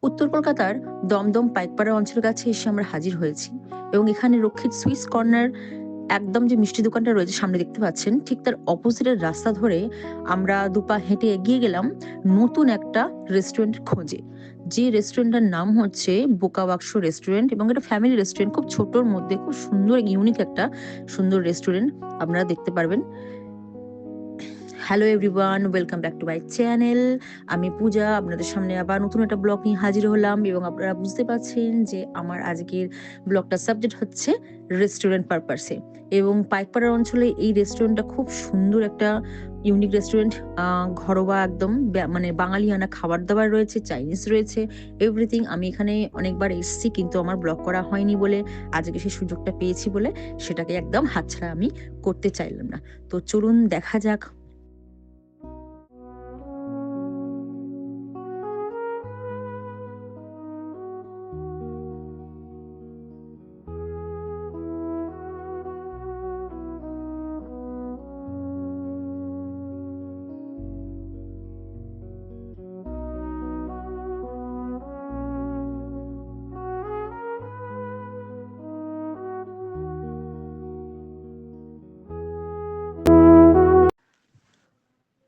উত্তর কলকাতার দমদম পাইকপাড়া অঞ্চলের কাছে এসে আমরা হাজির হয়েছি এবং এখানে রক্ষিত সুইস কর্নার একদম যে মিষ্টি দোকানটা রয়েছে সামনে দেখতে পাচ্ছেন, ঠিক তার অপোজিটের রাস্তা ধরে আমরা দুপা হেঁটে এগিয়ে গেলাম নতুন একটা রেস্টুরেন্ট খোঁজে। যে রেস্টুরেন্টটার নাম হচ্ছে বোকা বাক্স রেস্টুরেন্ট এবং এটা ফ্যামিলি রেস্টুরেন্ট, খুব ছোটর মধ্যে খুব সুন্দর ইউনিক একটা সুন্দর রেস্টুরেন্ট আপনারা দেখতে পারবেন। Hello everyone, welcome back to my channel. আমি পূজা, আপনাদের সামনে আবার নতুন একটা ব্লগ নিয়ে হাজির হলাম এবং আপনারা বুঝতে পারছেন যে আমার আজকের ব্লগটার সাবজেক্ট হচ্ছে রেস্টুরেন্ট পারপাসে। এবং পাইকপাড়ার অঞ্চলে এই রেস্টুরেন্টটা খুব সুন্দর একটা ইউনিক রেস্টুরেন্ট। ঘরোয়া একদম মানে বাঙালিয়ানা খাবার দাবার রয়েছে, চাইনিজ রয়েছে, এভরিথিং। আমি এখানে অনেকবার এসেছি কিন্তু আমার ব্লগ করা হয়নি বলে আজকে সেই সুযোগটা পেয়েছি বলে সেটাকে একদম হাতছাড়া আমি করতে চাইলাম না। তো চলুন দেখা যাক।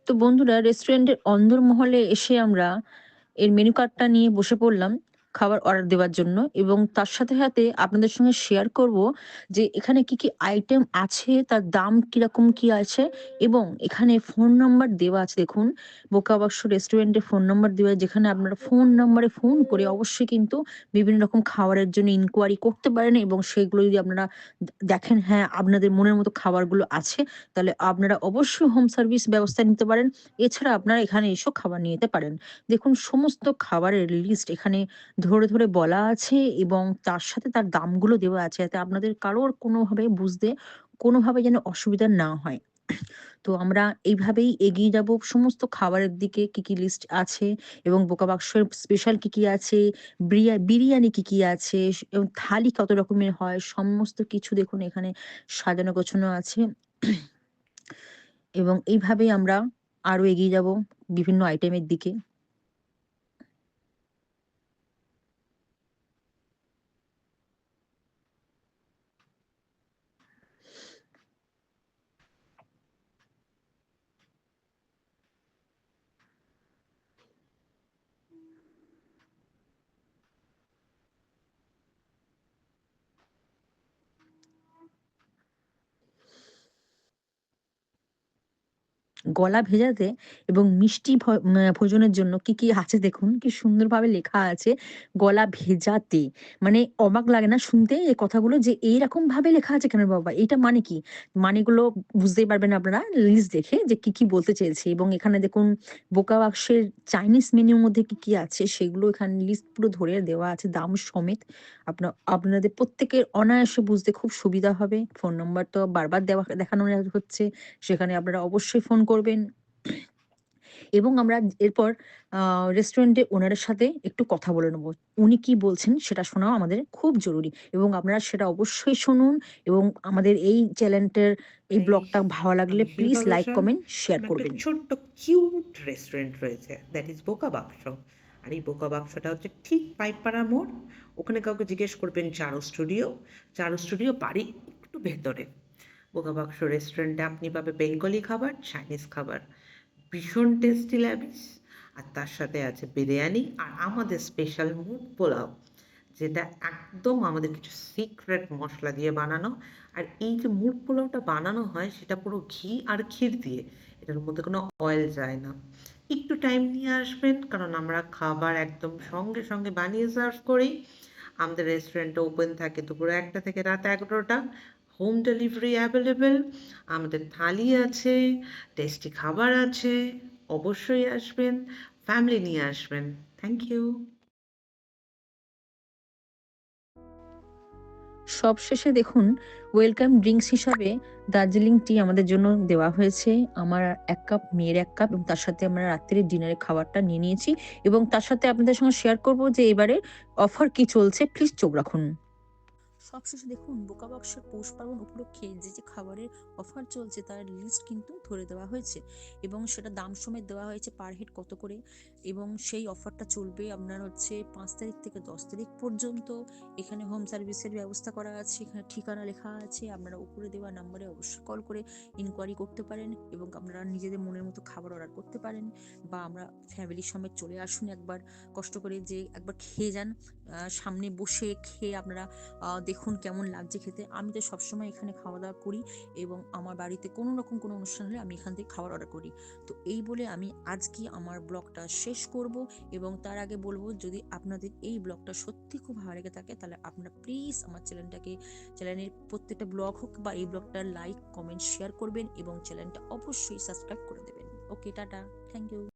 তো বন্ধুরা, রেস্টুরেন্টের অন্দরমহলে এসে আমরা এর মেনু কার্ডটা নিয়ে বসে পড়লাম খাবার অর্ডার দেওয়ার জন্য এবং তার সাথে সাথে আপনাদের সঙ্গে শেয়ার করব যে এখানে কি কি আইটেম আছে, তার দাম কিরকম কি আছে এবং এখানে ফোন নাম্বার দেওয়া আছে। দেখুন, বোকা বাক্স রেস্টুরেন্টে ফোন নাম্বার দেওয়া, যেখানে আপনারা ফোন নাম্বারে ফোন করে অবশ্যই কিন্তু বিভিন্ন রকম খাবারের জন্য ইনকোয়ারি করতে পারেন এবং সেগুলো যদি আপনারা দেখেন হ্যাঁ আপনাদের মনের মতো খাবারগুলো আছে, তাহলে আপনারা অবশ্যই হোম সার্ভিস ব্যবস্থা নিতে পারেন। এছাড়া আপনারা এখানে এসেও খাবার নিয়ে যেতে পারেন। দেখুন, সমস্ত খাবারের লিস্ট এখানে ধরে ধরে বলা আছে এবং তার সাথে তার দামগুলো দেওয়া আছে, যাতে আপনাদের কারোর কোনোভাবে বুঝতে কোনোভাবে যেন অসুবিধা না হয়। তো আমরা এইভাবেই এগিয়ে যাব সমস্ত খাবারের দিকে, কি কি লিস্ট আছে এবং বোকা বাক্সের স্পেশাল কি কি আছে, বিরিয়ানি কি কি আছে এবং থালি কত রকমের হয়, সমস্ত কিছু দেখুন এখানে সাজানো গোছানো আছে। এবং এইভাবেই আমরা আরো এগিয়ে যাব বিভিন্ন আইটেমের দিকে। গলা ভেজাতে এবং মিষ্টি ভোজনের জন্য কি কি আছে দেখুন, কি সুন্দরভাবে লেখা আছে গলা ভেজাতে। মানে অবাক লাগে না শুনতে এই কথাগুলো, যে এইরকম ভাবে লেখা আছে কেন বাবা, এটা মানে কি? মানেগুলো বুঝতেই পারবেন আপনারা লিস্ট দেখে যে কি কি বলতে চেয়েছে। এবং এখানে দেখুন বোকা বাক্সের চাইনিজ মেনুর মধ্যে কি কি আছে সেগুলো এখানে লিস্ট পুরো ধরে দেওয়া আছে দাম সমেত। আপনাদের প্রত্যেকের অনায়াসে বুঝতে খুব সুবিধা হবে। ফোন নম্বর তো বারবার দেখানো হচ্ছে, সেখানে আপনারা অবশ্যই ফোন করবেন। এবং আমরা এরপর রেস্টুরেন্টে ওনারের সাথে একটু কথা বলে নেব। উনি কি বলছেন সেটা শোনাও আমাদের খুব জরুরি এবং আপনারা সেটা অবশ্যই শুনুন। এবং আমাদের এই চ্যানেলটার এই হাই, ব্লগটা ভালো লাগলে আমি please Shilpa like Ghoshal. Comment share আমার একটা করবেন। ছোট্ট কিউট রেস্টুরেন্ট রয়েছে, দ্যাট ইজ বোকা বাক্স। আর এই বোকা বাক্সটা হচ্ছে ঠিক পাইকপাড়া মোড়। ওখানে কাউকে জিজ্ঞেস করবেন চারু স্টুডিও। চারু স্টুডিও বাড়ি একটু ভেতরে। বোকা বাক্স রেস্টুরেন্টে আপনি পাবে বেঙ্গলি খাবার, চাইনিজ খাবার, ভীষণ টেস্টি ল্যাবিস। আর তার সাথে আছে বিরিয়ানি আর আমাদের স্পেশাল মুড পোলাও, যেটা একদম আমাদের কিছু সিক্রেট মশলা দিয়ে বানানো। আর এই যে মুড পোলাওটা বানানো হয় সেটা পুরো ঘি আর ক্ষীর দিয়ে, এটার মধ্যে কোনো অয়েল যায় না। একটু টাইম নিয়ে আসবেন, কারণ আমরা খাবার একদম সঙ্গে সঙ্গে বানিয়ে সার্ভ করি। আমাদের রেস্টুরেন্টটা ওপেন থাকে দুপুর 1টা থেকে রাত 11টা। Home delivery available. আমাদের থালি আছে, টেস্টি খাবার আছে। অবশ্যই আসবেন, ফ্যামিলি নিয়ে আসবেন। Thank you. সবশেষে দেখুন, ওয়েলকাম ড্রিঙ্কস হিসাবে দার্জিলিং টি আমাদের জন্য দেওয়া হয়েছে। আমার 1 কাপ, মেয়ের 1 কাপ এবং তার সাথে আমরা রাত্রে ডিনারের খাবারটা নিয়ে নিয়েছি। এবং তার সাথে আপনাদের সঙ্গে শেয়ার করব যে এবারে অফার কি চলছে, প্লিজ চোখ রাখুন। সবশেষে দেখুন বোকা বাক্সের পৌষ পার্বণ উপলক্ষে যে যে খাবারের অফার চলছে তার লিস্ট কিন্তু ধরে দেওয়া হয়েছে এবং সেটা দাম সমেত দেওয়া হয়েছে পার হেড কত করে। এবং সেই অফারটা চলবে আপনার হচ্ছে 5 তারিখ থেকে 10 তারিখ পর্যন্ত। এখানে হোম সার্ভিসের ব্যবস্থা করা আছে, এখানে ঠিকানা লেখা আছে, আপনারা উপরে দেওয়া নাম্বারে অবশ্যই কল করে ইনকোয়ারি করতে পারেন এবং আপনারা নিজেদের মনের মতো খাবার অর্ডার করতে পারেন, বা আমরা ফ্যামিলির সমেত চলে আসুন একবার, কষ্ট করে যে একবার খেয়ে যান, সামনে বসে খেয়ে আপনারা দেখুন কেমন লাগছে খেতে। আমি তো সবসময় এখানে খাওয়া দাওয়া করি এবং আমার বাড়িতে কোনো রকম কোনো অনুষ্ঠান হলে আমি এখান থেকে খাবার অর্ডার করি। তো এই বলে আমি আজকে আমার ব্লগটা শেষ করব এবং তার আগে বলবো, যদি আপনাদের এই ব্লগটা সত্যি খুব ভালো লেগে থাকে তাহলে আপনারা প্লিজ আমার চ্যানেলের প্রত্যেকটা ব্লগ হোক বা এই ব্লগটা লাইক কমেন্ট শেয়ার করবেন এবং চ্যানেলটা অবশ্যই সাবস্ক্রাইব করে দেবেন। ওকে, টাটা, থ্যাংক ইউ।